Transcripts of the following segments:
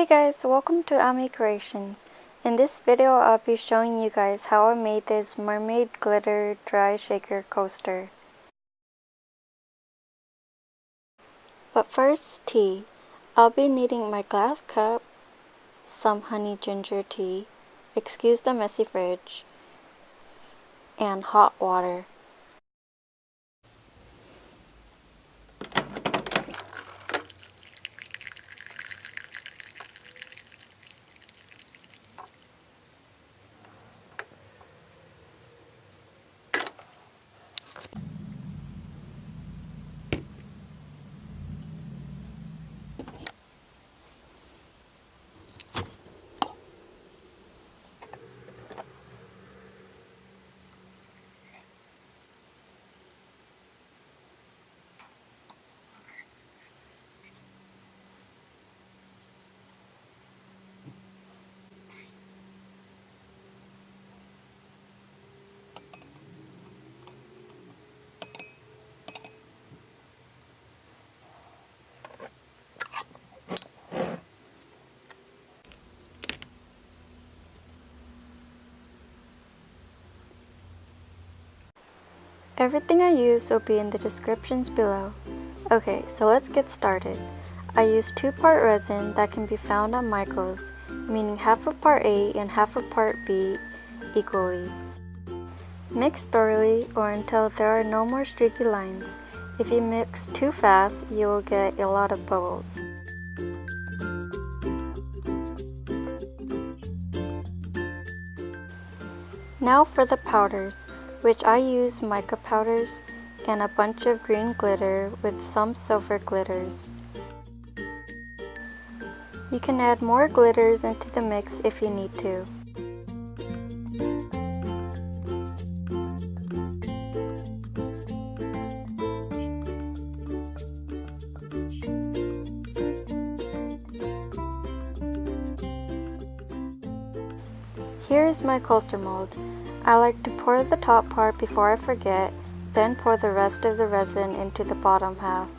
Hey guys, welcome to Ahhmey Creations. In this video I'll be showing you guys how I made this mermaid glitter dry shaker coaster. But first, tea. I'll be needing my glass cup, some honey ginger tea, excuse the messy fridge, and hot water. Everything I use will be in the descriptions below. Okay, so let's get started. I use 2-part resin that can be found at Michael's, meaning half of part A and half of part B equally. Mix thoroughly or until there are no more streaky lines. If you mix too fast, you will get a lot of bubbles. Now for the powders, which I use mica powders and a bunch of green glitter with some silver glitters. You can add more glitters into the mix if you need to. Here is my coaster mold. I like to pour the top part before I forget, then pour the rest of the resin into the bottom half.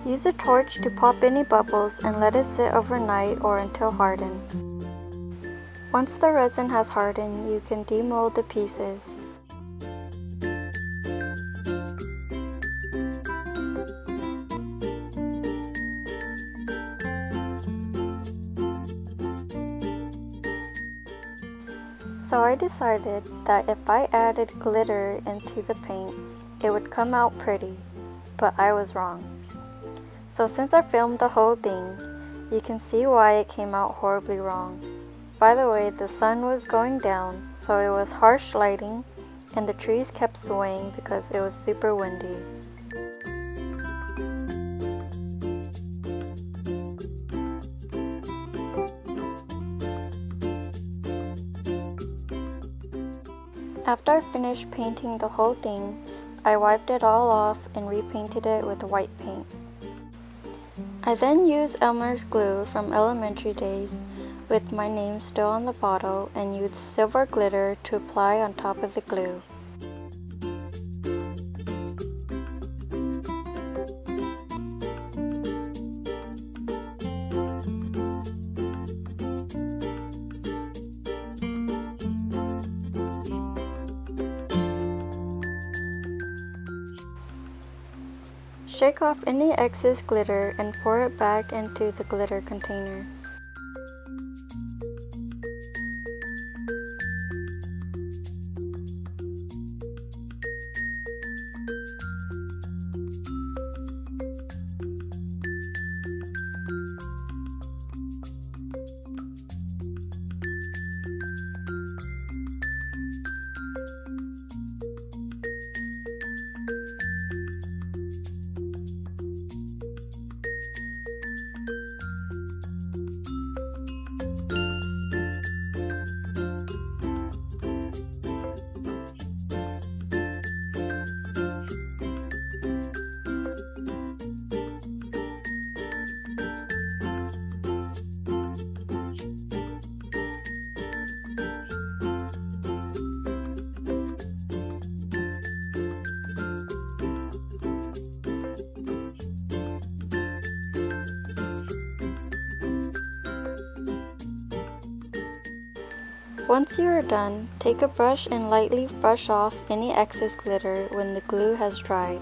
Use a torch to pop any bubbles and let it sit overnight or until hardened. Once the resin has hardened, you can demold the pieces. So I decided that if I added glitter into the paint, it would come out pretty, but I was wrong. So since I filmed the whole thing, you can see why it came out horribly wrong. By the way, the sun was going down, so it was harsh lighting, and the trees kept swaying because it was super windy. After I finished painting the whole thing, I wiped it all off and repainted it with white paint. I then used Elmers Glue from elementary days with my name still on the bottle and used silver glitter to apply on top of the glue. Shake off any excess glitter and pour it back into the glitter container. Once you are done, take a brush and lightly brush off any excess glitter when the glue has dried.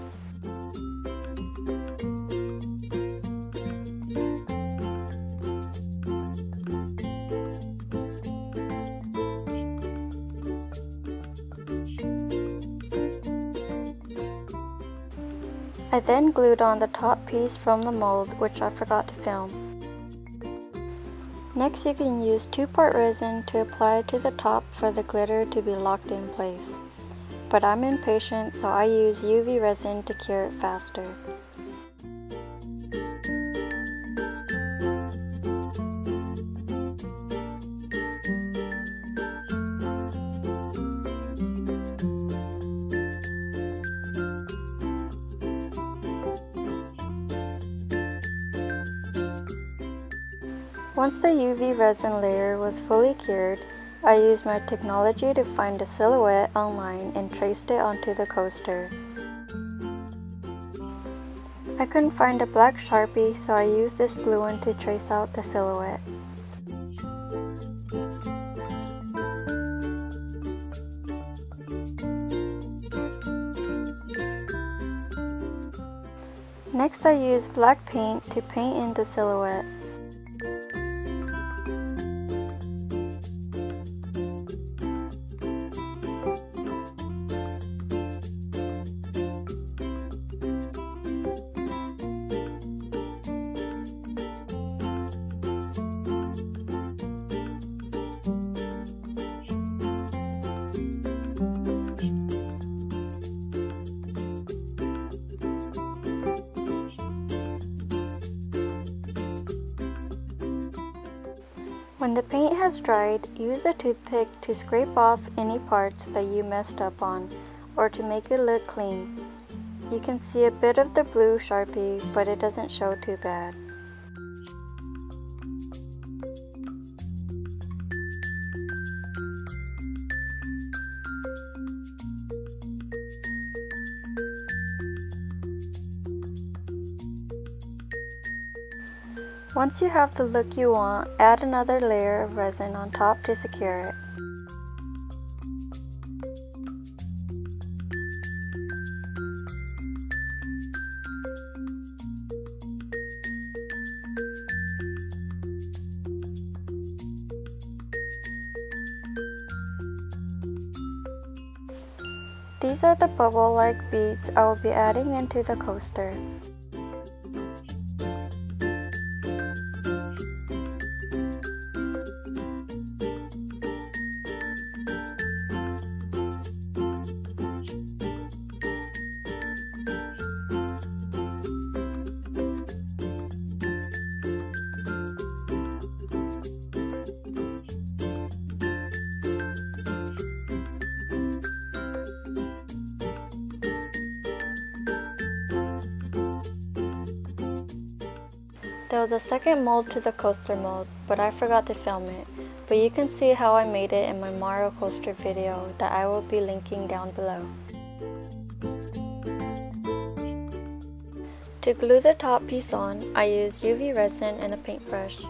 I then glued on the top piece from the mold, which I forgot to film. Next, you can use 2-part resin to apply to the top for the glitter to be locked in place. But I'm impatient, so I use UV resin to cure it faster. Once the UV resin layer was fully cured, I used my technology to find a silhouette online and traced it onto the coaster. I couldn't find a black Sharpie, so I used this blue one to trace out the silhouette. Next, I used black paint to paint in the silhouette. When the paint has dried, use a toothpick to scrape off any parts that you messed up on, or to make it look clean. You can see a bit of the blue Sharpie, but it doesn't show too bad. Once you have the look you want, add another layer of resin on top to secure it. These are the bubble-like beads I will be adding into the coaster. There was a second mold to the coaster mold, but I forgot to film it, but you can see how I made it in my Mario coaster video that I will be linking down below. To glue the top piece on, I used UV resin and a paintbrush.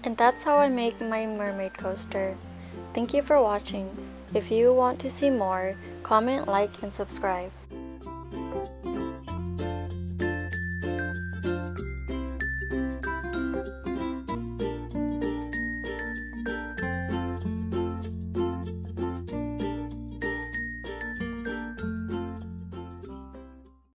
And that's how I make my mermaid coaster. Thank you for watching. If you want to see more, comment, like, and subscribe.